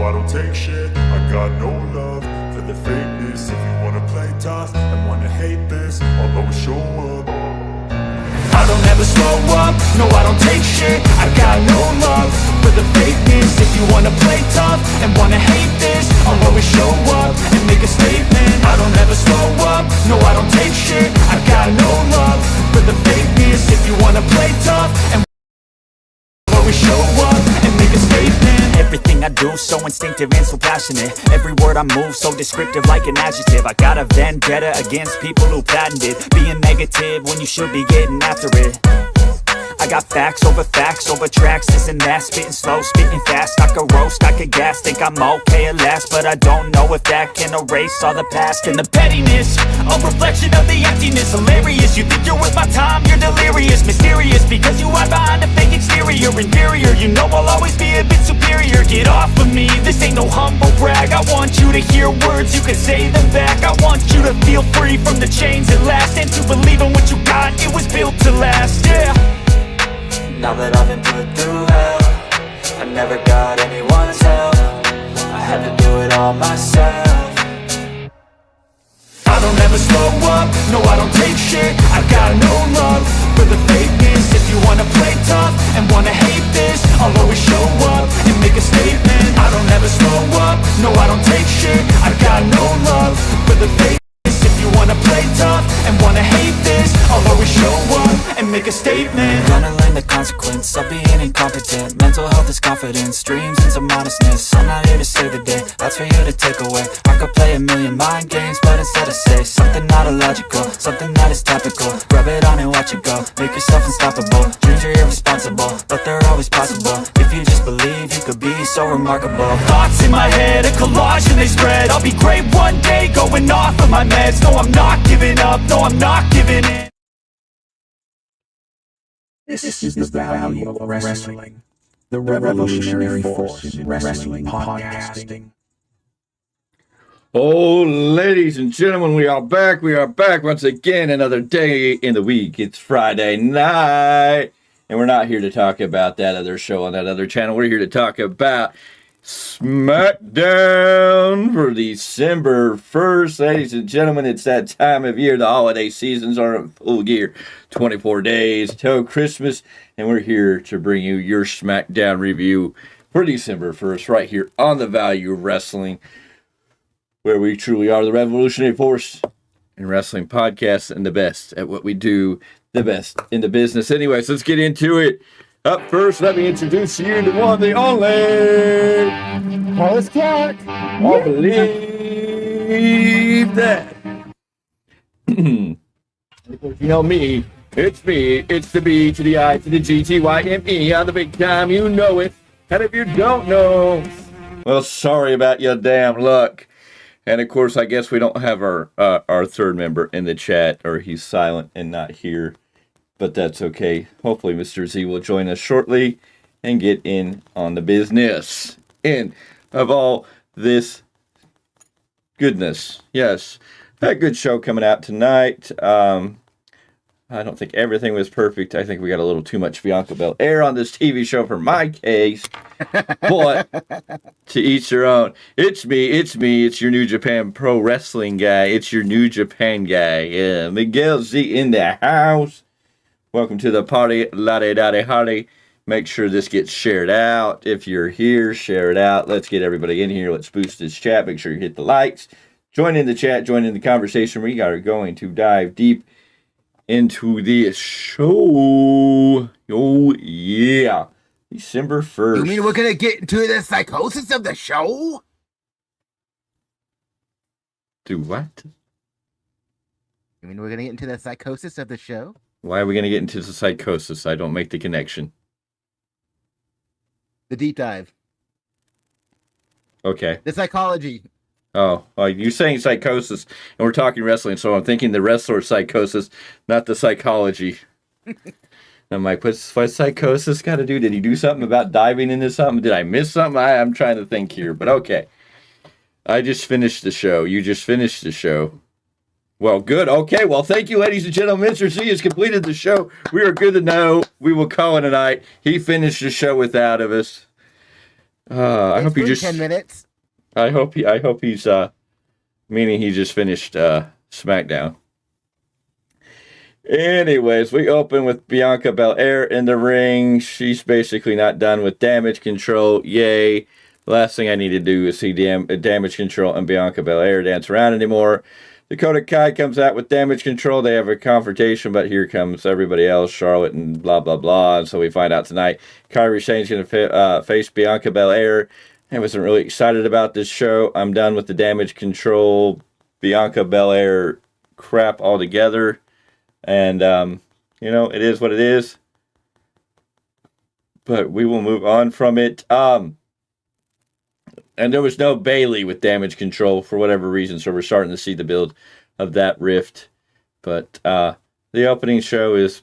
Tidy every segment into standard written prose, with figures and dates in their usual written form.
I don't take shit. I got no love for the fakeness. If you wanna play tough and wanna hate this, I'll always show up. I don't ever slow up, no I don't take shit. I got no love for the fakeness. If you wanna play tough and wanna hate this, I'll always show up and make a statement. I don't ever slow up, no I don't take shit. I got no love for the fakeness. If you wanna play tough and always show up and make a statement. Everything I do so instinctive and so passionate. Every word I move so descriptive like an adjective. I got a vendetta against people who patented being negative when you should be getting after it. I got facts over tracks, this and that. Spitting slow, spitting fast. I could roast, I could gas. Think I'm okay at last, but I don't know if that can erase all the past. And the pettiness, a reflection of the emptiness. Hilarious, you think you're worth my time, you're delirious. Mysterious, because you hide behind a fake exterior. Inferior, you know I'll always be a bit superior. Get off of me, this ain't no humble brag. I want you to hear words, you can say them back. I want you to feel free from the chains at last, and to believe in what you got, it was built to last, yeah. Now that I've been put through hell, I never got anyone's help. I had to do it all myself. I don't ever slow up, no I don't take shit. I got no love for the fakeness. If you wanna play tough and wanna hate this, I'll always show up and make a statement. I don't ever slow up, no I don't take shit. I got no love for the fakeness. If you wanna play tough and wanna hate this, I'll always show up and make a statement. Gonna learn the consequence of being incompetent. Mental health is confidence, dreams and some honestness. I'm not here to save the day, that's for you to take away. I could play a million mind games, but instead I say something not illogical, something that is topical. Rub it on and watch it go, make yourself unstoppable. Dreams are irresponsible, but they're always possible. If you just believe, you could be so remarkable. Thoughts in my head, a collage and they spread. I'll be great one day, going off of my meds. No I'm not giving up, no I'm not giving in. This is the value of wrestling, the revolutionary force in wrestling podcasting. Oh, ladies and gentlemen, we are back. We are back once again. Another day in the week. It's Friday night. And we're not here to talk about that other show on that other channel. We're here to talk about Smackdown for December 1st. Ladies and gentlemen, it's that time of year. The holiday seasons are in full gear. 24 days till Christmas. And we're here to bring you your Smackdown review for December 1st right here on the Value of Wrestling, where we truly are the revolutionary force in wrestling podcasts and the best at what we do, the best in the business. Anyways, let's get into it. Up first, let me introduce you to one, the only Paulus Clarke. I believe that. You know me. It's me. It's the B to the I to the G T Y M E on the big time. You know it. And if you don't know, well, sorry about your damn luck. And of course, I guess we don't have our third member in the chat, or he's silent and not here. But that's okay. Hopefully, Mr. Z will join us shortly and get in on the business. And of all this goodness, yes, a good show coming out tonight. I don't think everything was perfect. I think we got a little too much Bianca Belair on this TV show for my case. But to each their own. It's me. It's your New Japan Pro Wrestling guy. It's your New Japan guy. Yeah, Miguel Z in the house. Welcome to the party, la-de-da-de-hardy. Make sure this gets shared out. If you're here, share it out. Let's get everybody in here. Let's boost this chat. Make sure you hit the likes. Join in the chat. Join in the conversation. We are going to dive deep into the show. Oh, yeah. December 1st. You mean we're going to get into the psychosis of the show? Do what? You mean we're going to get into the psychosis of the show? Why are we going to get into the psychosis? I don't make the connection. The deep dive. Okay. The psychology. Oh, well, you're saying psychosis, and we're talking wrestling, so I'm thinking the wrestler psychosis, not the psychology. I'm like, what's psychosis got to do? Did he do something about diving into something? Did I miss something? I'm trying to think here, but okay. I just finished the show. You just finished the show. Well, good. Okay, well, thank you, ladies and gentlemen. Mr. Z has completed the show. We are good to know. We will call it a night. He finished the show without of us. I hope you just 10 minutes. I hope he's meaning he just finished SmackDown. Anyways, we open with Bianca Belair in the ring. She's basically not done with Damage Control. Yay. The last thing I need to do is see Damage Control and Bianca Belair dance around anymore. Dakota Kai comes out with Damage Control. They have a confrontation, but here comes everybody else, Charlotte and blah, blah, blah. And so we find out tonight Kairi Sane's going to face Bianca Belair. I wasn't really excited about this show. I'm done with the Damage Control, Bianca Belair crap altogether. And, it is what it is. But we will move on from it. And there was no Bayley with Damage Control for whatever reason, so we're starting to see the build of that rift. But the opening show is...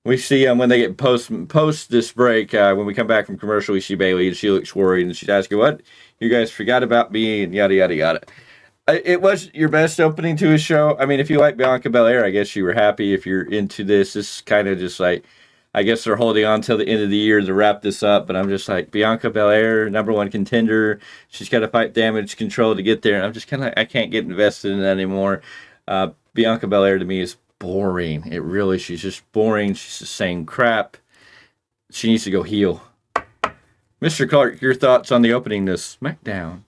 we see when they get post this break, when we come back from commercial, we see Bayley, and she looks worried, and she's asking, what? You guys forgot about me, and yada, yada, yada. It was your best opening to a show. I mean, if you like Bianca Belair, I guess you were happy. If you're into this is kind of just like... I guess they're holding on till the end of the year to wrap this up, but I'm just like, Bianca Belair, number one contender. She's got to fight Damage Control to get there, and I'm just kind of, I can't get invested in that anymore. Bianca Belair to me is boring. She's just boring. She's the same crap. She needs to go heel. Mr. Clarke, your thoughts on the opening to SmackDown?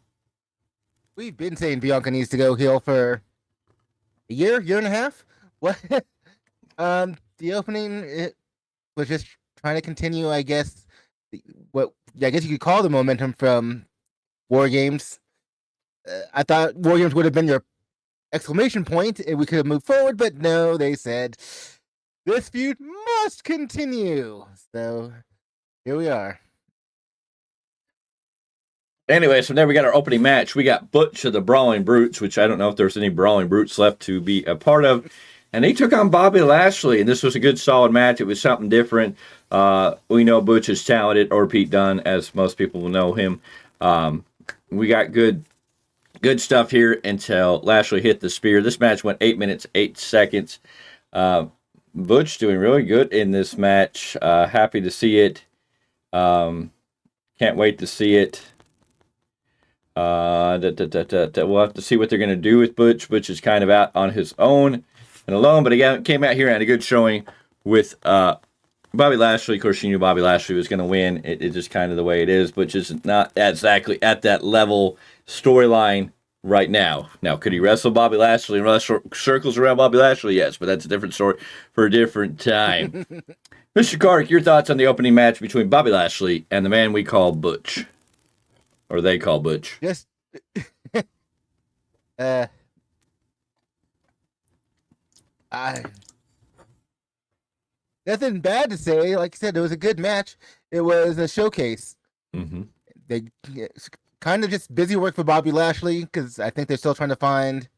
We've been saying Bianca needs to go heel for a year and a half. What? The opening... was just trying to continue, I guess, what I guess you could call the momentum from War Games. I thought War Games would have been your exclamation point, and we could have moved forward, but no, they said, this feud must continue. So, here we are. Anyways, from there we got our opening match. We got Butch of the Brawling Brutes, which I don't know if there's any Brawling Brutes left to be a part of. And they took on Bobby Lashley, and this was a good, solid match. It was something different. We know Butch is talented, or Pete Dunne, as most people will know him. We got good stuff here until Lashley hit the spear. This match went 8 minutes, 8 seconds. Butch doing really good in this match. Happy to see it. Can't wait to see it. We'll have to see what they're going to do with Butch. Butch is kind of out on his own and alone, but again, came out here and had a good showing with Bobby Lashley. Of course, you knew Bobby Lashley was going to win. It's just kind of the way it is, but just not exactly at that level storyline right now. Now, could he wrestle Bobby Lashley and run circles around Bobby Lashley? Yes, but that's a different story for a different time. Mr. Clarke, your thoughts on the opening match between Bobby Lashley and the man we call Butch, or they call Butch? Just nothing bad to say. Like I said, it was a good match. It was a showcase. Mm-hmm. They kind of just busy work for Bobby Lashley because I think they're still trying to find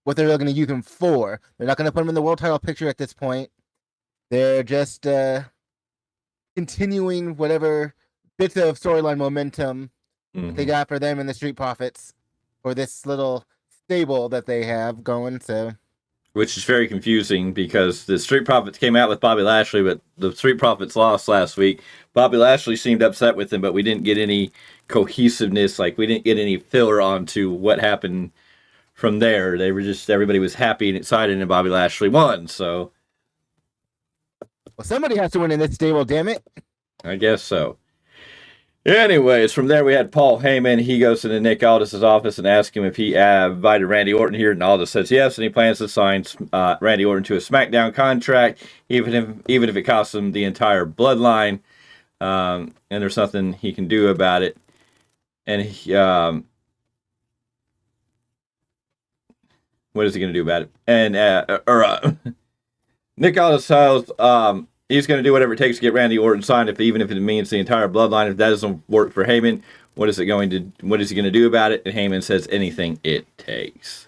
what they're really going to use him for. They're not going to put him in the world title picture at this point. They're just continuing whatever bits of storyline momentum they got for them and the Street Profits for this little stable that they have going. So. Which is very confusing because the Street Profits came out with Bobby Lashley, but the Street Profits lost last week. Bobby Lashley seemed upset with him, but we didn't get any cohesiveness. Like, we didn't get any filler onto what happened from there. They were just, everybody was happy and excited, and Bobby Lashley won, so. Well, somebody has to win in this stable, damn it. I guess so. Anyways, from there we had Paul Heyman. He goes into Nick Aldis' office and asks him if he invited Randy Orton here, and Aldis says yes, and he plans to sign Randy Orton to a SmackDown contract, even if it costs him the entire bloodline, and there's nothing he can do about it. And he, what is he going to do about it? And Nick Aldis tells he's going to do whatever it takes to get Randy Orton signed, even if it means the entire bloodline. If that doesn't work for Heyman, what is he going to do about it? And Heyman says anything it takes.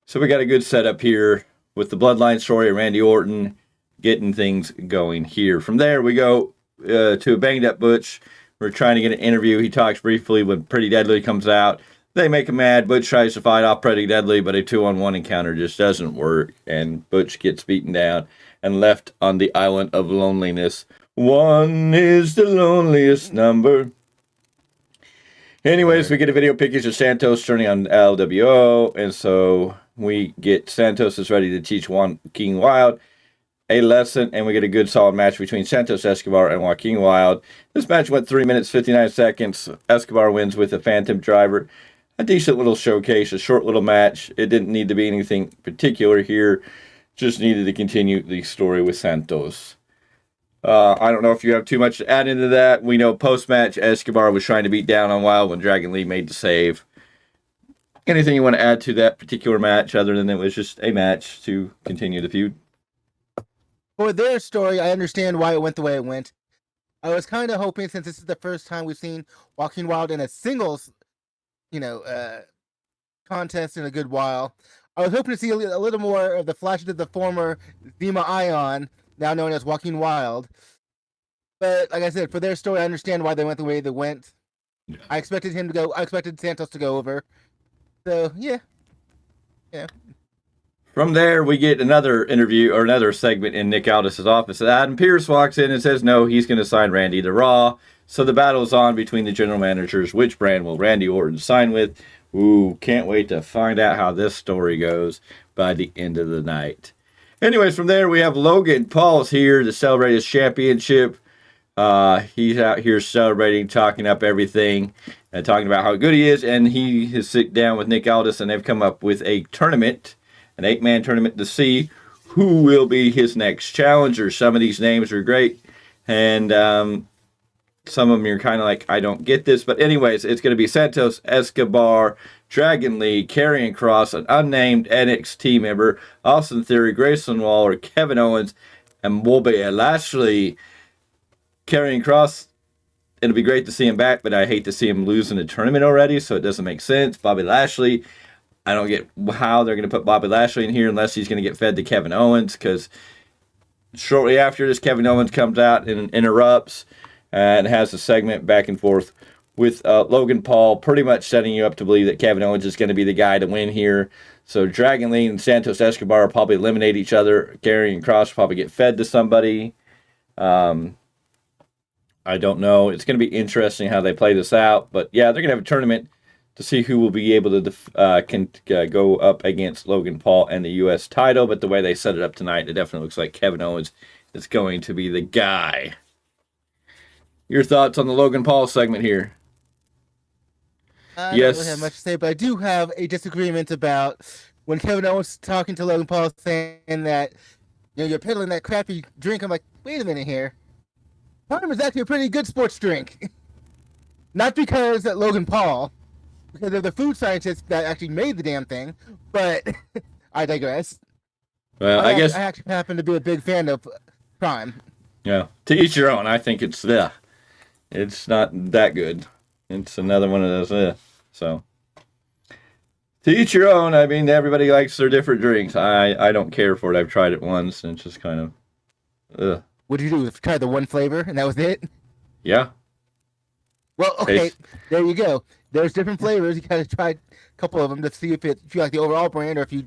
So we got a good setup here with the bloodline story of Randy Orton getting things going here. From there, we go to a banged up Butch. We're trying to get an interview. He talks briefly when Pretty Deadly comes out. They make him mad. Butch tries to fight off Pretty Deadly, but a 2-on-1 encounter just doesn't work, and Butch gets beaten down and left on the island of loneliness One is the loneliest number. Anyways, we get a video package of Santos turning on LWO, and so we get Santos is ready to teach Joaquin Wilde a lesson, and we get a good solid match between Santos Escobar and Joaquin Wilde. This match went 3 minutes 59 seconds. Escobar wins with a Phantom Driver. A decent little showcase, a short little match. It didn't need to be anything particular here. Just needed to continue the story with Santos. I don't know if you have too much to add into that. We know post-match Escobar was trying to beat down on Wilde when Dragon Lee made the save. Anything you want to add to that particular match other than it was just a match to continue the feud? For their story, I understand why it went the way it went. I was kind of hoping, since this is the first time we've seen Joaquin Wilde in a singles, contest in a good while, I was hoping to see a little more of the flashes of the former Zima Ion, now known as Joaquin Wilde. But like I said, for their story, I understand why they went the way they went. Yeah. I expected Santos to go over. So yeah. From there, we get another interview or another segment in Nick Aldis' office. Adam Pearce walks in and says, no, he's going to sign Randy to Raw. So the battle is on between the general managers. Which brand will Randy Orton sign with? Ooh, can't wait to find out how this story goes by the end of the night. Anyways, from there, we have Logan Paul's here to celebrate his championship. He's out here celebrating, talking up everything, and talking about how good he is. And he has sit down with Nick Aldis, and they've come up with a tournament, an 8-man tournament, to see who will be his next challenger. Some of these names are great, and some of them you're kind of like, I don't get this. But anyways, it's going to be Santos Escobar, Dragon Lee, Karrion Kross, an unnamed NXT member, Austin Theory, Grayson Waller, Kevin Owens, and Bobby Lashley. Karrion Kross, it'll be great to see him back, but I hate to see him lose in the tournament already, so it doesn't make sense. Bobby Lashley, I don't get how they're going to put Bobby Lashley in here unless he's going to get fed to Kevin Owens, because shortly after this, Kevin Owens comes out and interrupts and has a segment back and forth with Logan Paul, pretty much setting you up to believe that Kevin Owens is going to be the guy to win here. So Dragon Lee and Santos Escobar will probably eliminate each other. Karrion Kross will probably get fed to somebody. I don't know. It's going to be interesting how they play this out. But yeah, they're going to have a tournament to see who will be able to go up against Logan Paul and the U.S. title. But the way they set it up tonight, it definitely looks like Kevin Owens is going to be the guy. Your thoughts on the Logan Paul segment here? I Yes. don't really have much to say, but I do have a disagreement about when Kevin Owens talking to Logan Paul, saying that you're peddling that crappy drink. I'm like, wait a minute here. Tyme is actually a pretty good sports drink. Not because that Logan Paul, because of the food scientists that actually made the damn thing, but I digress. Well, I guess I actually happen to be a big fan of Tyme. yeah. To each your own. I think it's not that good. It's another one of those. So to each your own. I mean, everybody likes their different drinks. I don't care for it. I've tried it once, and it's just kind of. What did you do? Try the one flavor, and that was it? Yeah. Well, okay, Taste. there you go. There's different flavors. You gotta try a couple of them to see if you like the overall brand, or if you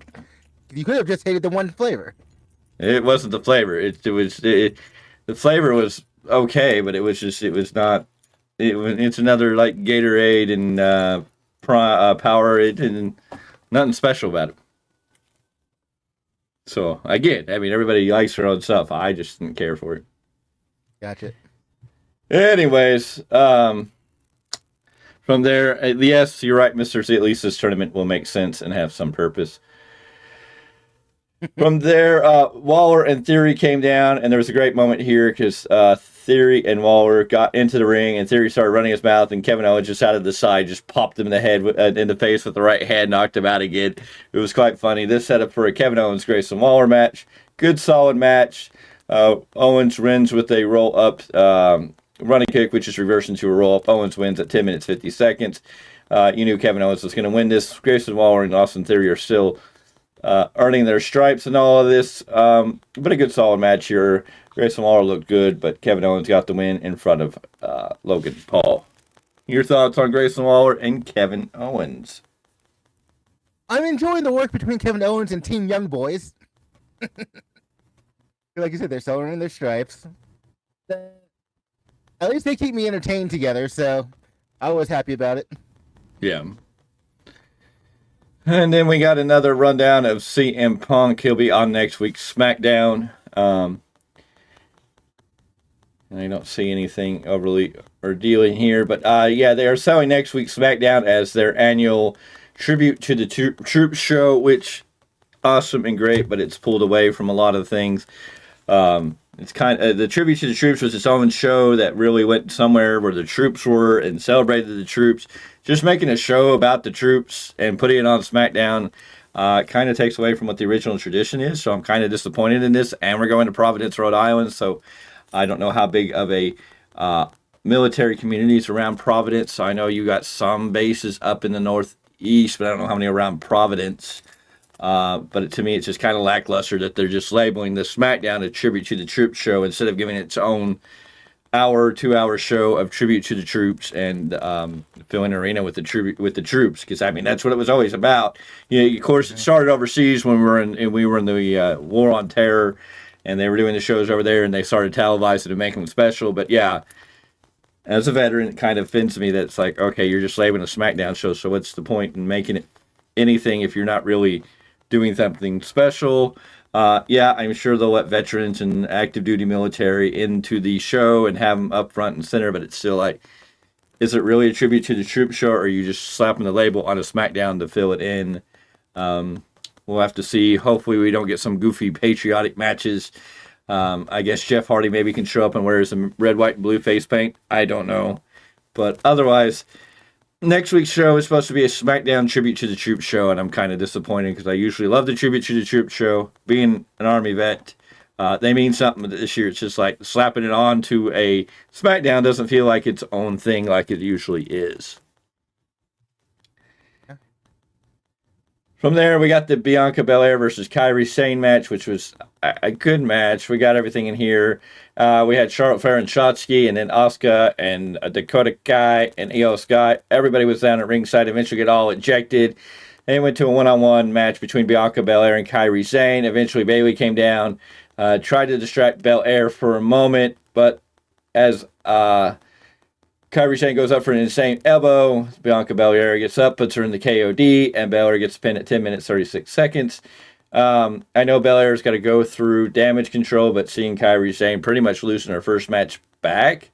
could have just hated the one flavor. It wasn't the flavor. The flavor was okay, but it's not. It's another like Gatorade and Powerade, and nothing special about it. So again, I mean, everybody likes their own stuff. I just didn't care for it. Gotcha. Anyways, from there, yes, you're right, Mr. C. At least this tournament will make sense and have some purpose. From there, Waller and Theory came down, and there was a great moment here because Theory and Waller got into the ring, and Theory started running his mouth, and Kevin Owens just out of the side just popped him in the head, in the face with the right hand, knocked him out again. It was quite funny. This set up for a Kevin Owens Grayson Waller match. Good, solid match. Owens wins with a roll-up running kick, which is reversed into a roll-up. Owens wins at 10 minutes, 50 seconds. You knew Kevin Owens was going to win this. Grayson Waller and Austin Theory are still earning their stripes and all of this. But a good, solid match here. Grayson Waller looked good, but Kevin Owens got the win in front of Logan Paul. Your thoughts on Grayson Waller and Kevin Owens? I'm enjoying the work between Kevin Owens and Team Young Boys. Like you said, they're still earning their stripes. At least they keep me entertained together, so I was happy about it. Yeah. And then we got another rundown of CM Punk. He'll be on next week's SmackDown. And I don't see anything overly ordealing here. But yeah, they are selling next week's SmackDown as their annual tribute to the Troops show, which awesome and great, but it's pulled away from a lot of things. It's kind of the tribute to the Troops was its own show that really went somewhere where the troops were and celebrated the troops. Just making a show about the troops and putting it on SmackDown kind of takes away from what the original tradition is. So I'm kind of disappointed in this. And we're going to Providence, Rhode Island, so I don't know how big of a military communities around Providence. So I know you got some bases up in the Northeast, but I don't know how many around Providence. But to me, it's just kind of lackluster that they're just labeling the SmackDown a tribute to the Troops show instead of giving it its own 2-hour show of tribute to the troops and filling an arena with the troops. Because I mean, that's what it was always about. You know, of course, it started overseas when we were in the War on Terror, and they were doing the shows over there, and they started televising to make them special. But yeah, as a veteran, it kind of offends me that it's like, okay, you're just labeling a SmackDown show, so what's the point in making it anything if you're not really doing something special? Yeah, I'm sure they'll let veterans and active duty military into the show and have them up front and center, but it's still like, is it really a tribute to the Troop show, or are you just slapping the label on a SmackDown to fill it in? We'll have to see. Hopefully we don't get some goofy patriotic matches. I guess Jeff Hardy maybe can show up and wear some red, white, and blue face paint. I don't know. But otherwise, next week's show is supposed to be a SmackDown tribute to the Troop show, and I'm kind of disappointed because I usually love the tribute to the Troop show. Being an Army vet, they mean something, but this year it's just like slapping it on to a SmackDown doesn't feel like its own thing like it usually is. From there, we got the Bianca Belair versus Kairi Sane match, which was a good match. We got everything in here. We had Charlotte Flair and Shotzi, and then Asuka and Dakota Kai and Io Sky. Everybody was down at ringside. Eventually get all ejected. They went to a one-on-one match between Bianca Belair and Kairi Sane. Eventually, Bayley came down, tried to distract Belair for a moment, but as Kairi Sane goes up for an insane elbow, Bianca Belair gets up, puts her in the KOD, and Belair gets pinned at 10 minutes, 36 seconds. I know Belair's got to go through damage control, but seeing Kairi Sane pretty much losing her first match back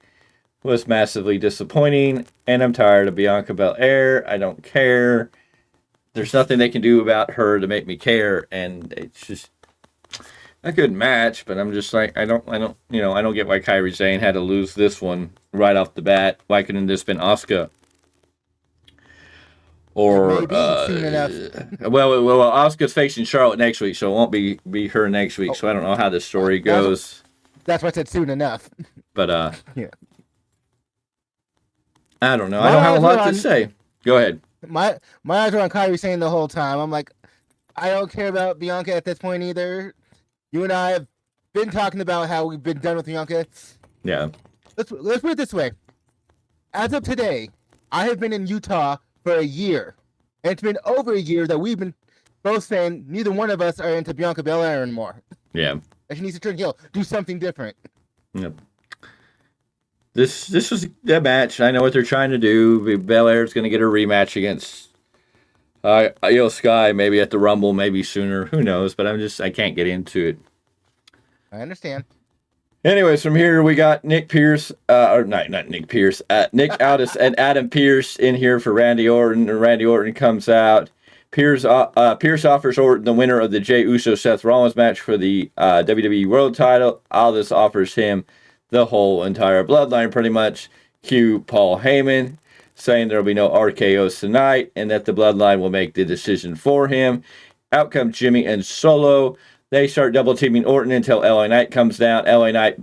was massively disappointing, and I'm tired of Bianca Belair. I don't care. There's nothing they can do about her to make me care, and it's just a good match, but I'm just like, I don't get why Kairi Sane had to lose this one right off the bat. Why couldn't this been Asuka? Or soon enough. well, Asuka's facing Charlotte next week, so it won't be her next week. So I don't know how this story goes. That's why I said soon enough. But yeah. I don't know. I don't have a lot to say. Go ahead. My eyes were on Kairi Sane the whole time. I'm like, I don't care about Bianca at this point either. You and I have been talking about how we've been done with Bianca. Yeah. Let's put it this way. As of today, I have been in Utah for a year. And it's been over a year that we've been both saying neither one of us are into Bianca Belair anymore. Yeah. And she needs to turn heel, do something different. Yep. This was the match. I know what they're trying to do. Belair's going to get a rematch against Io Sky, maybe at the Rumble, maybe sooner. Who knows? But I can't get into it. I understand. Anyways, from here we got Nick Pierce, not Nick Pierce, Nick Aldis and Adam Pierce in here for Randy Orton. And Randy Orton comes out. Pierce offers Orton the winner of the Jey Uso Seth Rollins match for the WWE World Title. Aldis offers him the whole entire bloodline, pretty much. Cue Paul Heyman, saying there will be no RKOs tonight, and that the bloodline will make the decision for him. Out come Jimmy and Solo. They start double teaming Orton until LA Knight comes down. LA Knight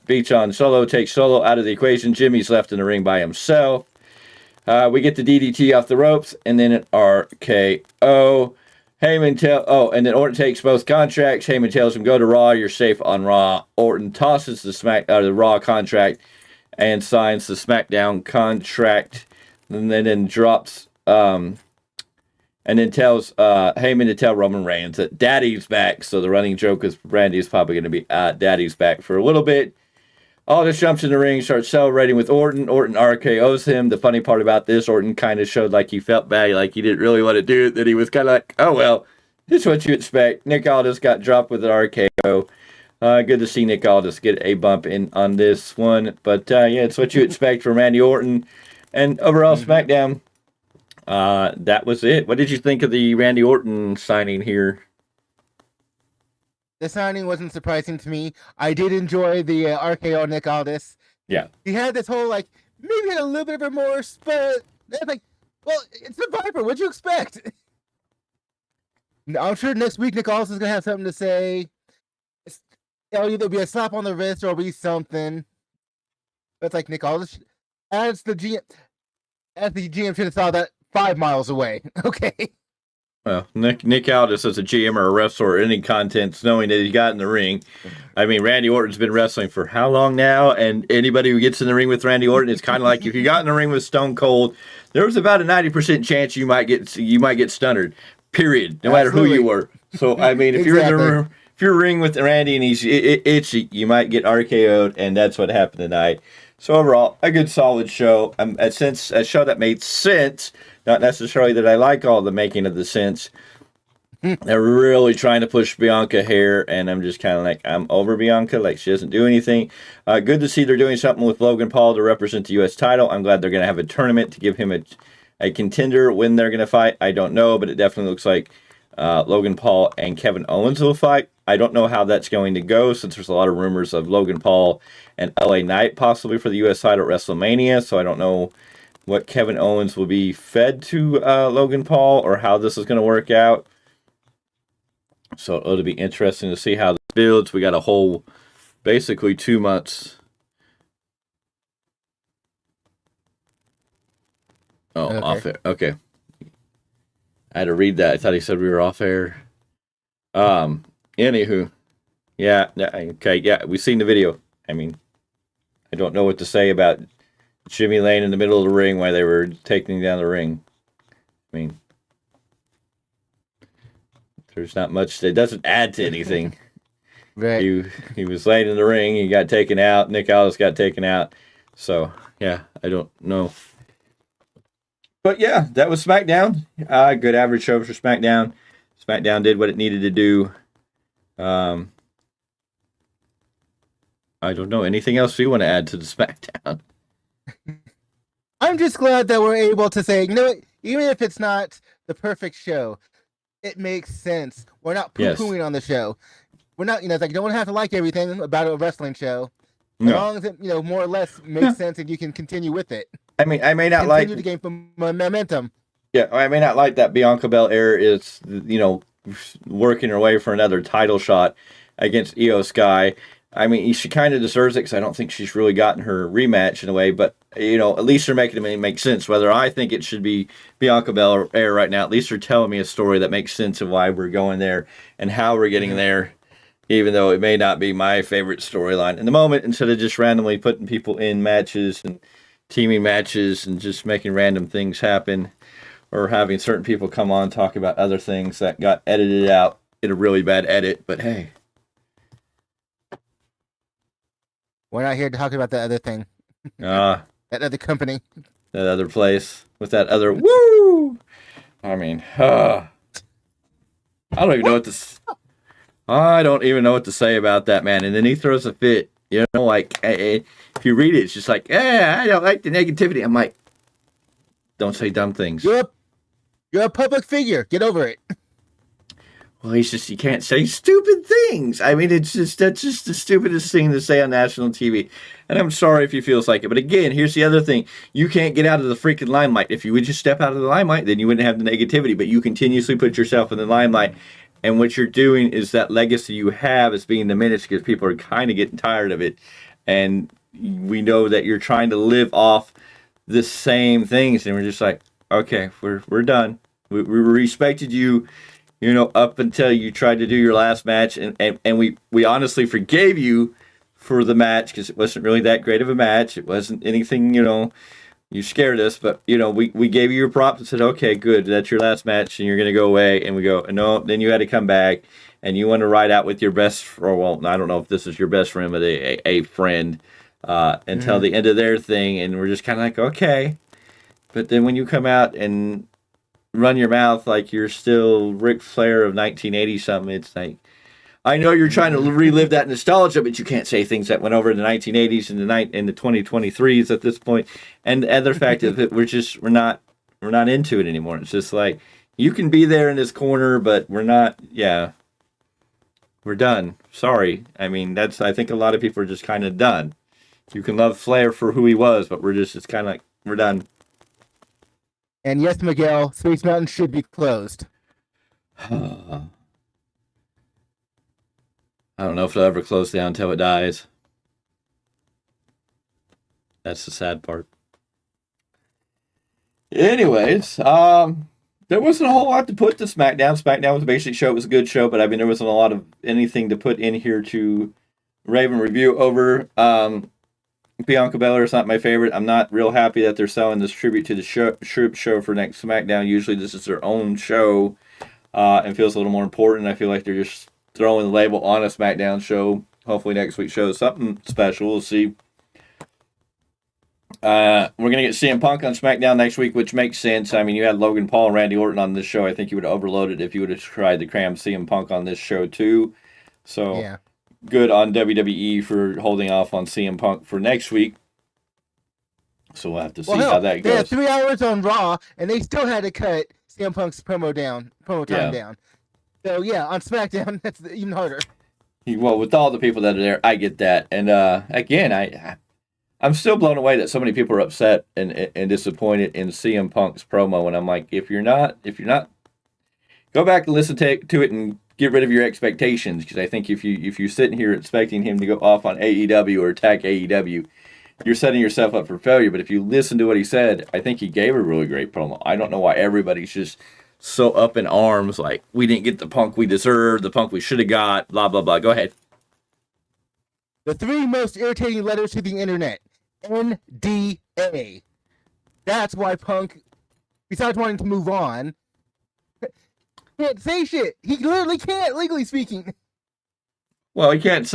beats on Solo, takes Solo out of the equation. Jimmy's left in the ring by himself. We get the DDT off the ropes, and then an RKO. And then Orton takes both contracts. Heyman tells him, "Go to Raw. You're safe on Raw." Orton tosses the Raw contract and signs the SmackDown contract, and then drops. And then tells Heyman to tell Roman Reigns that Daddy's back. So the running joke is Randy's probably going to be Daddy's back for a little bit. Aldis jumps in the ring, starts celebrating with Orton. Orton RKO's him. The funny part about this, Orton kind of showed like he felt bad, like he didn't really want to do it, that he was kind of like, oh, well, this is what you expect. Nick Aldis got dropped with an RKO. Good to see Nick Aldis get a bump in on this one. But, yeah, it's what you expect from Randy Orton. And overall, SmackDown, that was it. What did you think of the Randy Orton signing here? The signing wasn't surprising to me. I did enjoy the RKO Nick Aldis. Yeah. He had this whole, like, maybe had a little bit of remorse, but it's like, well, it's the Viper. What'd you expect? I'm sure next week Nick Aldis is going to have something to say. It'll either be a slap on the wrist or it'll be something. But it's like Nick Aldis, as the GM should have saw that 5 miles away. Okay. Well, Nick Aldis as a GM or a wrestler or any contents, knowing that he got in the ring. I mean, Randy Orton's been wrestling for how long now? And anybody who gets in the ring with Randy Orton, it's kind of like if you got in the ring with Stone Cold, there was about a 90% chance you might get stunnered. Period. No matter who you were. So I mean, if Exactly. you're in the ring with Randy and he's itchy, you might get RKO'd, and that's what happened tonight. So overall, a good solid show. A show that made sense. Not necessarily that I like all the making of the sense. They're really trying to push Bianca here, and I'm just kind of like, I'm over Bianca. Like, she doesn't do anything. Good to see they're doing something with Logan Paul to represent the U.S. title. I'm glad they're going to have a tournament to give him a contender. When they're going to fight, I don't know, but it definitely looks like Logan Paul and Kevin Owens will fight. I don't know how that's going to go, since there's a lot of rumors of Logan Paul and LA Knight possibly for the U.S. title at WrestleMania, so I don't know what Kevin Owens will be fed to Logan Paul or how this is going to work out. So it'll be interesting to see how this builds. We got a whole, basically 2 months. Oh, Okay. off air. Okay. I had to read that. I thought he said we were off air. Anywho. Yeah, okay, yeah, we've seen the video. I mean, I don't know what to say about Jimmy Lane in the middle of the ring while they were taking down the ring. I mean, there's not much. It doesn't add to anything. Right. He was laying in the ring. He got taken out. Nick Aldis got taken out. So, yeah, I don't know. But, yeah, that was SmackDown. Good average show for SmackDown. SmackDown did what it needed to do. I don't know. Anything else you want to add to the SmackDown? I'm just glad that we're able to say, you know what, even if it's not the perfect show, it makes sense. We're not poo-pooing on the show. We're not, it's like you don't have to like everything about a wrestling show. As long as it, more or less makes sense and you can continue with it. I mean, I may not Continue to gain some momentum. Yeah, I may not like that Bianca Belair is, working her way for another title shot against Io Sky. I mean, she kind of deserves it because I don't think she's really gotten her rematch in a way, but, at least they're making it make sense. Whether I think it should be Bianca Belair right now, at least they're telling me a story that makes sense of why we're going there and how we're getting there, even though it may not be my favorite storyline in the moment, instead of just randomly putting people in matches and teaming matches and just making random things happen, or having certain people come on and talk about other things that got edited out in a really bad edit. But hey, We're not here to talk about that other thing. that That other company. other place with that other woo. I mean, I don't even know what to. I don't even know what to say about that, man. And then he throws a fit. If you read it, it's just like, I don't like the negativity. I'm like, don't say dumb things. You're a public figure. Get over it. Well, you can't say stupid things. I mean, that's just the stupidest thing to say on national TV. And I'm sorry if you feels like it. But again, here's the other thing. You can't get out of the freaking limelight. If you would just step out of the limelight, then you wouldn't have the negativity. But you continuously put yourself in the limelight. And what you're doing is that legacy you have is being diminished because people are kind of getting tired of it. And we know that you're trying to live off the same things. And we're just like, okay, we're done. We respected you, up until you tried to do your last match. And we honestly forgave you for the match because it wasn't really that great of a match. It wasn't anything, you scared us. But, we gave you your props and said, okay, good. That's your last match and you're going to go away. And we go, no, then you had to come back and you want to ride out with your best, or well, I don't know if this is your best friend, but a friend until the end of their thing, and we're just kind of like, okay. But then when you come out and run your mouth like you're still Ric Flair of 1980 something, it's like, I know you're trying to relive that nostalgia, but you can't say things that went over in the 1980s and the 2023s at this point. And the other fact is that we're not into it anymore. It's just like, you can be there in this corner, but we're not. Yeah, we're done. Sorry. I mean, I think a lot of people are just kind of done. You can love Flair for who he was, but it's kind of like, we're done. And yes, Miguel, Space Mountain should be closed. I don't know if it'll ever close down until it dies. That's the sad part. Anyways, there wasn't a whole lot to put to SmackDown. SmackDown was a basic show. It was a good show, but I mean, there wasn't a lot of anything to put in here to rave and review over. Bianca Belair is not my favorite. I'm not real happy that they're selling this tribute to the show for next SmackDown. Usually this is their own show and feels a little more important. I feel like they're just throwing the label on a SmackDown show. Hopefully next week's show is something special. We'll see. We're going to get CM Punk on SmackDown next week, which makes sense. I mean, you had Logan Paul and Randy Orton on this show. I think you would have overloaded if you would have tried to cram CM Punk on this show too. So yeah. Good on WWE for holding off on CM Punk for next week. So we'll have to see how that goes. They had 3 hours on Raw, and they still had to cut CM Punk's promo time down. So yeah, on SmackDown, that's even harder. Well, with all the people that are there, I get that. And again, I'm still blown away that so many people are upset and disappointed in CM Punk's promo. And I'm like, if you're not, go back and listen to it and get rid of your expectations. Because I think if you're sitting here expecting him to go off on AEW or attack AEW, you're setting yourself up for failure. But if you listen to what he said, I think he gave a really great promo. I don't know why everybody's just so up in arms, like, we didn't get the Punk we deserved, the Punk we should have got, blah, blah, blah. Go ahead. The 3 most irritating letters to the internet. NDA. That's why Punk, besides wanting to move on, can't say shit. He literally can't, legally speaking. Well, he can't.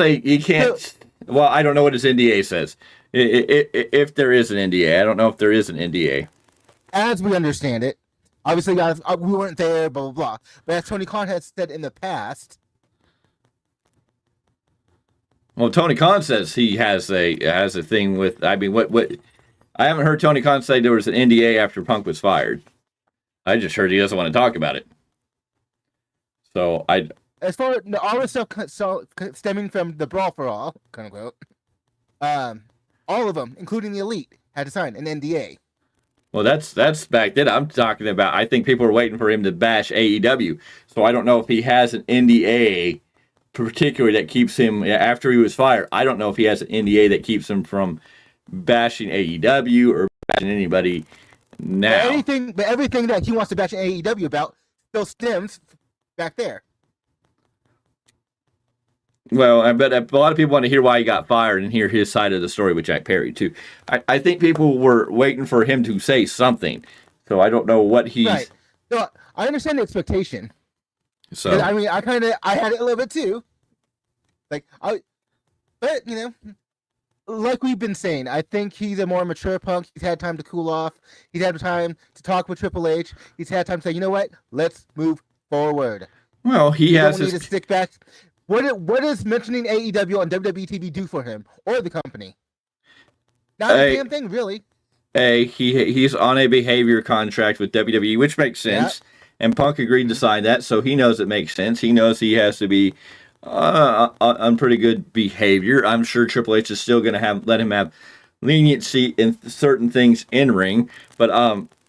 Well, I don't know what his NDA says. If there is an NDA. I don't know if there is an NDA. As we understand it, obviously, we weren't there, blah, blah, blah. But as Tony Khan has said in the past. Well, Tony Khan says he has a thing with, I mean, what I haven't heard Tony Khan say there was an NDA after Punk was fired. I just heard he doesn't want to talk about it. So as far as all the stuff stemming from the Brawl for All, quote unquote, all of them, including the Elite, had to sign an NDA. Well, that's back then. I'm talking about, I think people are waiting for him to bash AEW. So I don't know if he has an NDA particularly that keeps him, after he was fired, I don't know if he has an NDA that keeps him from bashing AEW or bashing anybody now. But everything that he wants to bash AEW about still stems back there. Well, I bet a lot of people want to hear why he got fired and hear his side of the story with Jack Perry, too. I think people were waiting for him to say something. So I don't know what he's... Right. So I understand the expectation. So I mean, I had it a little bit, too. But, you know, like we've been saying, I think he's a more mature Punk. He's had time to cool off. He's had time to talk with Triple H. He's had time to say, you know what? Let's move forward. Well, he has don't need to stick back. What does mentioning AEW on WWE TV do for him or the company? Not a damn thing, really. He's on a behavior contract with WWE, which makes sense. Yeah. And Punk agreed to sign that, so he knows it makes sense. He knows he has to be on pretty good behavior. I'm sure Triple H is still going to let him have leniency in certain things in ring. But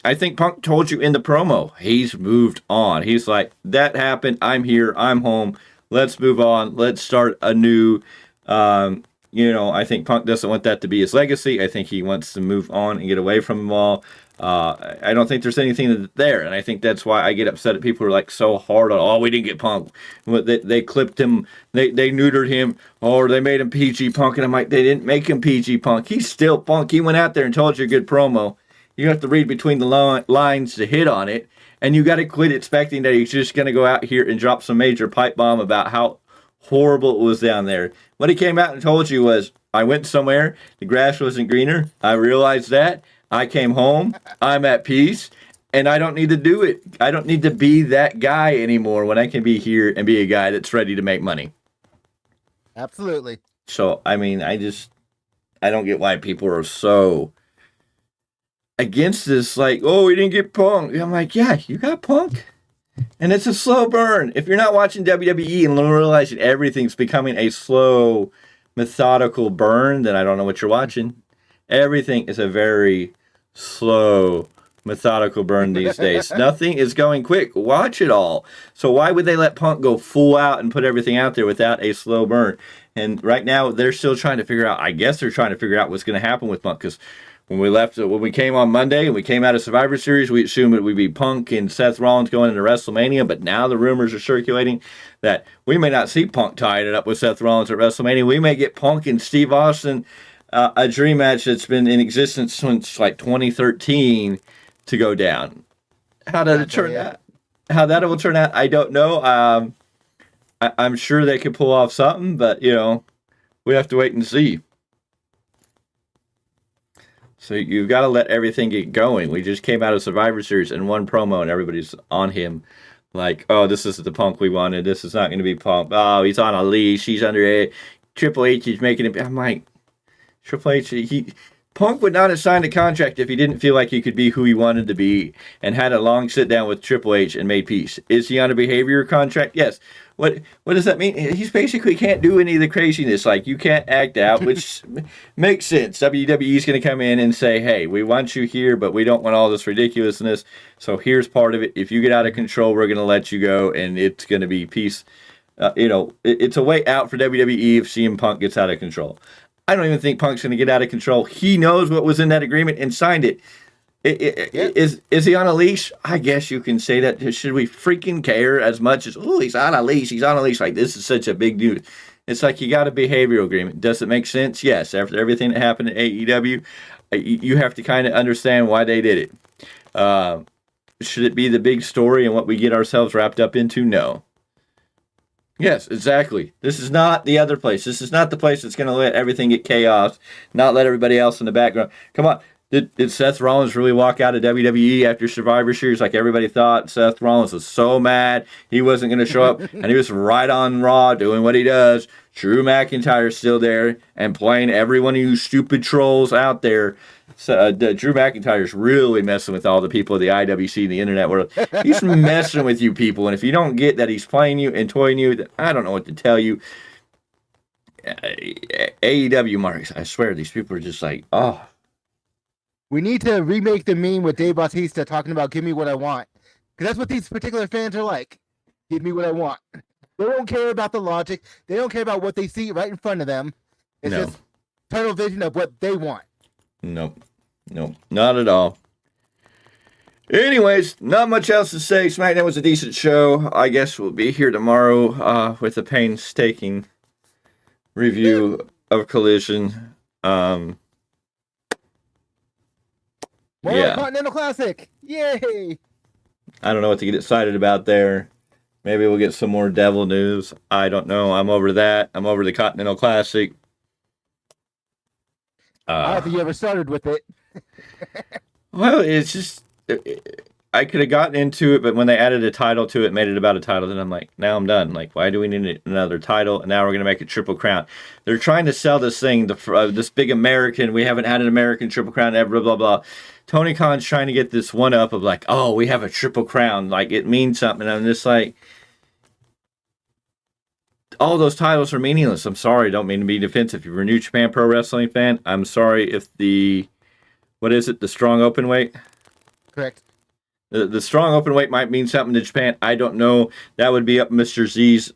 I think Punk told you in the promo, he's moved on. He's like, that happened. I'm here. I'm home. Let's move on. Let's start anew. I think Punk doesn't want that to be his legacy. I think he wants to move on and get away from them all. I don't think there's anything there, and I think that's why I get upset at people who are like so hard on, we didn't get Punk. They clipped him, they neutered him, or they made him PG Punk, and I'm like, they didn't make him PG Punk. He's still Punk. He went out there and told you a good promo. You have to read between the lines to hit on it, and you got to quit expecting that he's just going to go out here and drop some major pipe bomb about how horrible it was down there. What he came out and told you was, I went somewhere. The grass wasn't greener. I realized that. I came home. I'm at peace. And I don't need to do it. I don't need to be that guy anymore when I can be here and be a guy that's ready to make money. Absolutely. So, I mean, I don't get why people are so against this. Like, oh, we didn't get Punk. I'm like, yeah, you got Punk. And it's a slow burn. If you're not watching WWE and realizing everything's becoming a slow, methodical burn, then I don't know what you're watching. Everything is a very slow, methodical burn these days. Nothing is going quick. Watch it all. So why would they let Punk go full out and put everything out there without a slow burn? And right now, they're still trying to figure out, I guess they're trying to figure out what's going to happen with Punk, because when we came on Monday and we came out of Survivor Series, we assumed it would be Punk and Seth Rollins going into WrestleMania, but now the rumors are circulating that we may not see Punk tying it up with Seth Rollins at WrestleMania. We may get Punk and Steve Austin, a dream match that's been in existence since like 2013, to go down. How did it turn out? How that will turn out, I don't know. I'm sure they could pull off something, but, we have to wait and see. So you've got to let everything get going. We just came out of Survivor Series in one promo, and everybody's on him. Like, oh, this is the Punk we wanted. This is not going to be Punk. Oh, he's on a leash. He's under it. Triple H is making it. I'm like, Triple H, Punk would not have signed a contract if he didn't feel like he could be who he wanted to be and had a long sit down with Triple H and made peace. Is he on a behavior contract? Yes. What does that mean? He's basically can't do any of the craziness. Like, you can't act out, which makes sense. WWE is going to come in and say, hey, we want you here, but we don't want all this ridiculousness. So here's part of it. If you get out of control, we're going to let you go, and it's going to be peace. It's a way out for WWE if CM Punk gets out of control. I don't even think Punk's going to get out of control. He knows what was in that agreement and signed it. Is he on a leash? I guess you can say that. Should we freaking care as much as, oh, he's on a leash, he's on a leash? Like, this is such a big news. It's like you got a behavioral agreement. Does it make sense? Yes. After everything that happened at AEW, you have to kind of understand why they did it. Should it be the big story and what we get ourselves wrapped up into? No. Yes, exactly. This is not the other place. This is not the place that's going to let everything get chaos, not let everybody else in the background. Come on. Did Seth Rollins really walk out of WWE after Survivor Series like everybody thought? Seth Rollins was so mad he wasn't going to show up, and he was right on Raw doing what he does. Drew McIntyre's still there and playing every one of you stupid trolls out there. So, Drew McIntyre's really messing with all the people of the IWC, the internet world. He's messing with you people, and if you don't get that he's playing you and toying you, then I don't know what to tell you. AEW marks, I swear, these people are just like, oh. We need to remake the meme with Dave Bautista talking about "Give me what I want," because that's what these particular fans are like. Give me what I want. They don't care about the logic. They don't care about what they see right in front of them. It's just tunnel vision of what they want. Nope, not at all. Anyways, not much else to say. SmackDown was a decent show. I guess we'll be here tomorrow with a painstaking review of Collision. Continental Classic. Yay! I don't know what to get excited about there. Maybe we'll get some more Devil news. I don't know. I'm over that. I'm over the Continental Classic. I don't think you ever started with it. Well, it's just... I could have gotten into it, but when they added a title to it, made it about a title, then I'm like, now I'm done. Like, why do we need another title? And now we're going to make it Triple Crown. They're trying to sell this thing, this big American, we haven't had an American Triple Crown ever, blah, blah, blah. Tony Khan's trying to get this one up of like, oh, we have a Triple Crown. Like, it means something. And I'm just like, all those titles are meaningless. I'm sorry. Don't mean to be defensive. If you're a New Japan Pro Wrestling fan, I'm sorry if the strong open weight? Correct. The strong open weight might mean something to Japan. I don't know. That would be up Mr. Z's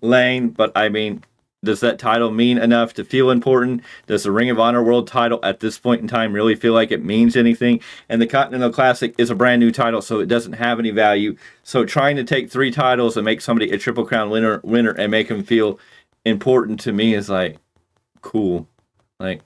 lane. But, I mean, does that title mean enough to feel important? Does the Ring of Honor World title at this point in time really feel like it means anything? And the Continental Classic is a brand new title, so it doesn't have any value. So trying to take 3 titles and make somebody a Triple Crown winner and make them feel important to me is like, cool. Like,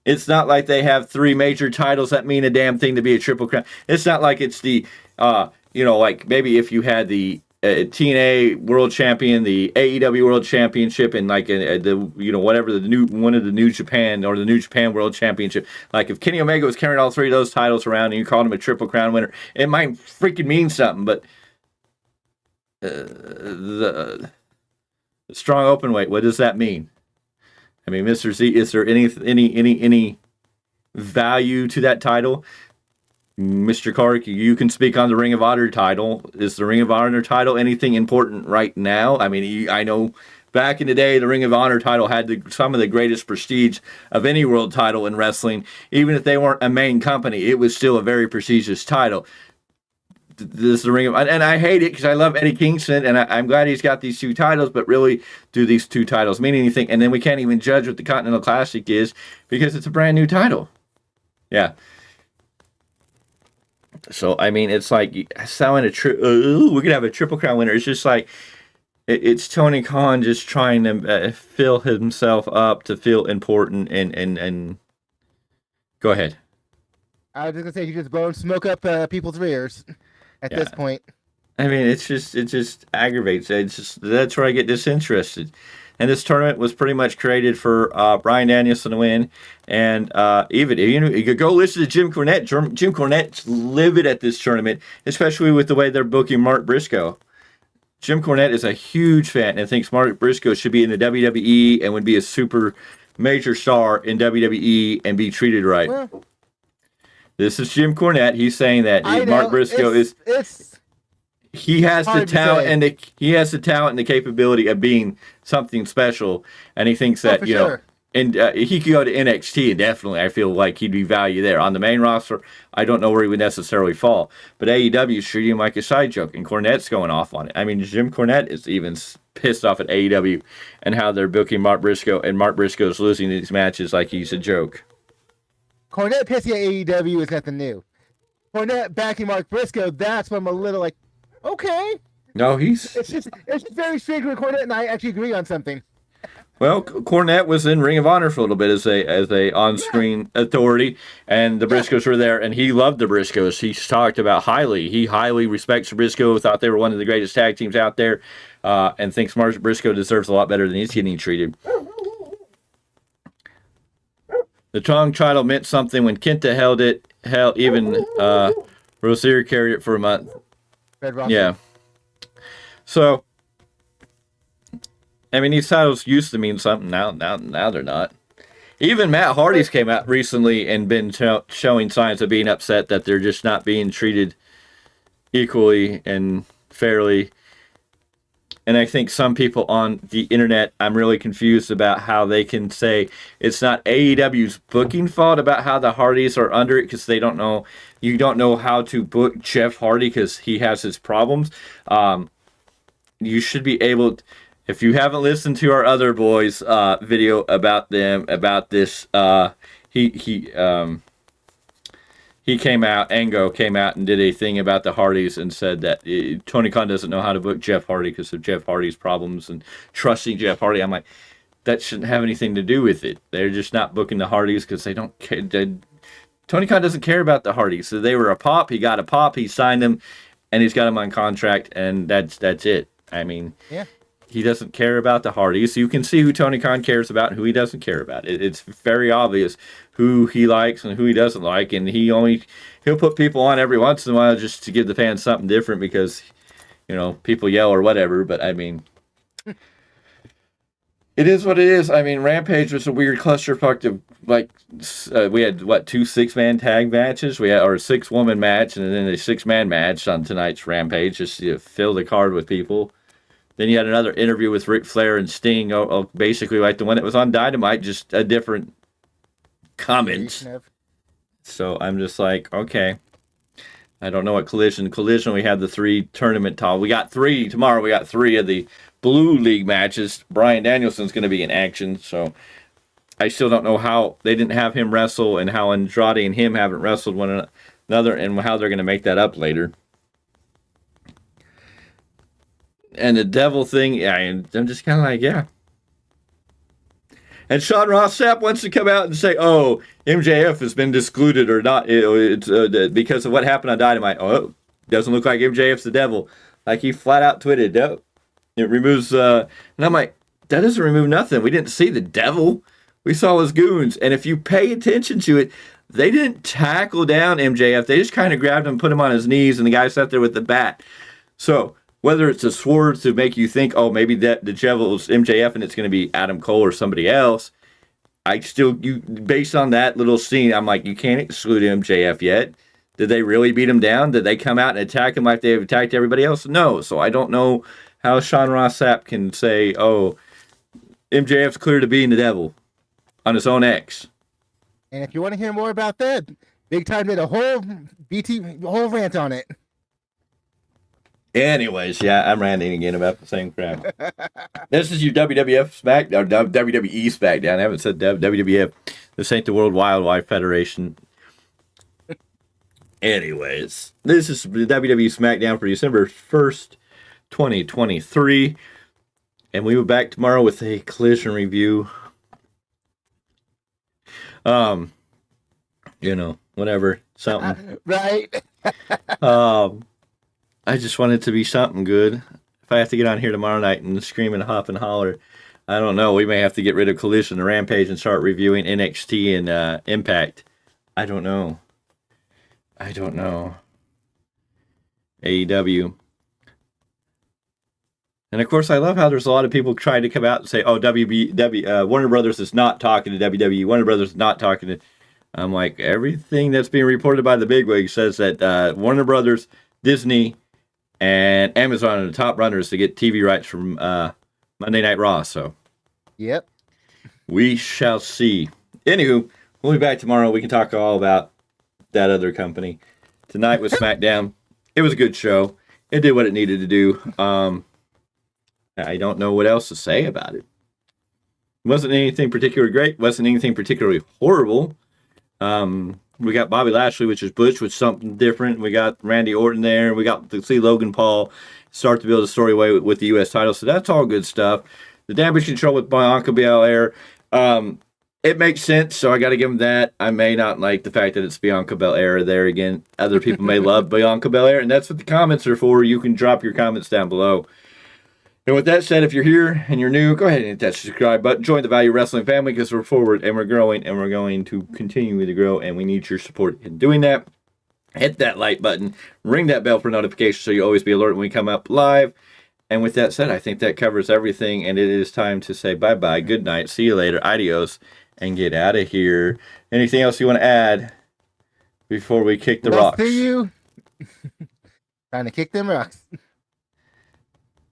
it's not like they have 3 major titles that mean a damn thing to be a Triple Crown. It's not like it's the, like maybe if you had the TNA World Champion, the AEW World Championship, and like whatever the New Japan or the New Japan World Championship. Like if Kenny Omega was carrying all three of those titles around and you called him a Triple Crown winner, it might freaking mean something. But the strong open weight, what does that mean? I mean, Mr. Z, is there any value to that title? Mr. Clarke, you can speak on the Ring of Honor title. Is the Ring of Honor title anything important right now? I mean, I know back in the day, the Ring of Honor title had some of the greatest prestige of any world title in wrestling. Even if they weren't a main company, it was still a very prestigious title. This is the Ring of Honor, and I hate it because I love Eddie Kingston, and I'm glad he's got these two titles, but really, do these two titles mean anything? And then we can't even judge what the Continental Classic is because it's a brand new title. Yeah. So, I mean, it's like selling we're going to have a Triple Crown winner. It's just like, it's Tony Khan just trying to fill himself up to feel important and go ahead. I was just going to say, you just blow smoke up people's rears at this point. I mean, it just aggravates. That's where I get disinterested. And this tournament was pretty much created for Bryan Danielson to win. And even you could go listen to Jim Cornette. Jim Cornette's livid at this tournament, especially with the way they're booking Mark Briscoe. Jim Cornette is a huge fan and thinks Mark Briscoe should be in the WWE and would be a super major star in WWE and be treated right. Well, this is Jim Cornette. He's saying that Mark Briscoe he has the talent and the capability of being something special, and he thinks that and he could go to NXT, and definitely I feel like he'd be value there. On the main roster, I don't know where he would necessarily fall, but AEW is treating him like a side joke, and Cornette's going off on it. I mean, Jim Cornette is even pissed off at AEW and how they're booking Mark Briscoe, and Mark Briscoe's losing these matches like he's a joke. Cornette pissing at AEW is nothing new. Cornette backing Mark Briscoe, that's when I'm a little like, okay. No, it's just very strange when Cornette and I actually agree on something. Well, Cornette was in Ring of Honor for a little bit as a on-screen authority, and the Briscoes were there, and he loved the Briscoes. He talked about he highly respects the Briscoe, thought they were one of the greatest tag teams out there, and thinks Mark Briscoe deserves a lot better than he's getting treated. The Tong title meant something when Kenta held it. Hell, even Rozier carried it for a month. Yeah. So, I mean, these titles used to mean something. Now they're not. Even Matt Hardy's came out recently and been showing signs of being upset that they're just not being treated equally and fairly. And I think some people on the internet, I'm really confused about how they can say it's not AEW's booking fault about how the Hardys are under it because they don't know. You don't know how to book Jeff Hardy because he has his problems. You should be able to, if you haven't listened to our other boys video about this, he came out, Ango came out and did a thing about the Hardys and said that Tony Khan doesn't know how to book Jeff Hardy because of Jeff Hardy's problems and trusting Jeff Hardy. I'm like, that shouldn't have anything to do with it. They're just not booking the Hardys because they don't care. Tony Khan doesn't care about the Hardys. So they were a pop. He got a pop. He signed them, and he's got them on contract, and that's it. I mean, he doesn't care about the Hardys. You can see who Tony Khan cares about and who he doesn't care about. It's very obvious who he likes and who he doesn't like, and he'll put people on every once in a while just to give the fans something different because, people yell or whatever. But I mean, it is what it is. I mean, Rampage was a weird clusterfuck of we had 2 6-man tag matches. We had or a 6-woman match and then a 6-man match on tonight's Rampage just to fill the card with people. Then you had another interview with Ric Flair and Sting, basically like the one that was on Dynamite, just a different comment. So I'm just like, okay. I don't know what Collision. Collision, we had the 3 tournament titles. We got 3 tomorrow. We got 3 of the Blue League matches. Bryan Danielson's going to be in action, so I still don't know how they didn't have him wrestle and how Andrade and him haven't wrestled one another and how they're going to make that up later. And the devil thing, I'm just kind of like, yeah. And Sean Ross Sapp wants to come out and say, oh, MJF has been excluded or not it's because of what happened on Dynamite. Oh, doesn't look like MJF's the devil. Like he flat out tweeted, "No, it removes." And I'm like, that doesn't remove nothing. We didn't see the devil. We saw his goons. And if you pay attention to it, they didn't tackle down MJF. They just kind of grabbed him, put him on his knees, and the guy sat there with the bat. So whether it's a sword to make you think, oh, maybe that the devil is MJF and it's going to be Adam Cole or somebody else, based on that little scene, I'm like, you can't exclude MJF yet. Did they really beat him down? Did they come out and attack him like they've attacked everybody else? No. So I don't know how Sean Ross Sapp can say, oh, MJF's clear to being the devil on his own X. And if you want to hear more about that, Big Time did a whole rant on it. Anyways, yeah, I'm ranting again about the same crap. This is your WWF Smackdown, WWE Smackdown. I haven't said WWF. This ain't the World Wildlife Federation. Anyways, this is the WWE Smackdown for December 1st, 2023. And we will be back tomorrow with a Collision review. Whatever, something. Right. I just want it to be something good. If I have to get on here tomorrow night and scream and hop and holler, I don't know. We may have to get rid of Collision and Rampage and start reviewing NXT and Impact. I don't know. AEW. And of course, I love how there's a lot of people trying to come out and say, oh, Warner Brothers is not talking to WWE. Warner Brothers is not talking to... I'm like, everything that's being reported by the bigwigs says that Warner Brothers, Disney, and Amazon are the top runners to get TV rights from Monday Night Raw. So, yep. We shall see. Anywho, we'll be back tomorrow. We can talk all about that other company. Tonight was SmackDown. It was a good show. It did what it needed to do. I don't know what else to say about it. Wasn't anything particularly great. Wasn't anything particularly horrible. We got Bobby Lashley, which is Butch, which is something different. We got Randy Orton there. We got to see Logan Paul start to build a story with the U.S. title. So that's all good stuff. The Damage Control with Bianca Belair. It makes sense, so I got to give them that. I may not like the fact that it's Bianca Belair there again. Other people may love Bianca Belair, and that's what the comments are for. You can drop your comments down below. And with that said, if you're here and you're new, go ahead and hit that subscribe button. Join the Value Wrestling family because we're forward and we're growing and we're going to continue to grow, and we need your support in doing that. Hit that like button. Ring that bell for notifications so you always be alerted when we come up live. And with that said, I think that covers everything, and it is time to say bye-bye, good night, see you later, adios, and get out of here. Anything else you want to add before we kick the rocks? See you. Trying to kick them rocks.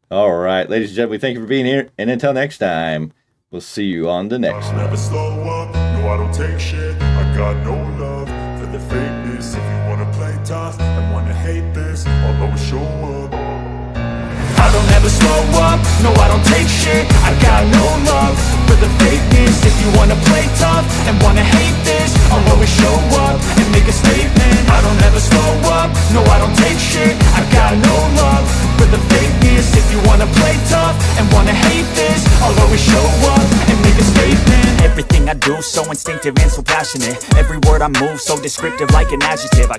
All right, ladies and gentlemen, thank you for being here. And until next time, we'll see you on the next one. Never slow up, no, I don't take shit. I got no love for the fakeness. If you wanna play tough and wanna hate this, I'll always show up. I don't ever slow up, no I don't take shit. I got no love for the fakeness. If you wanna play tough and wanna hate this, I'll always show up and make a statement. I don't ever slow up, no I don't take shit. I got no love for the fakeness. If you wanna play tough and wanna hate this, I'll always show up and make a statement. Everything I do so instinctive and so passionate. Every word I move so descriptive like an adjective.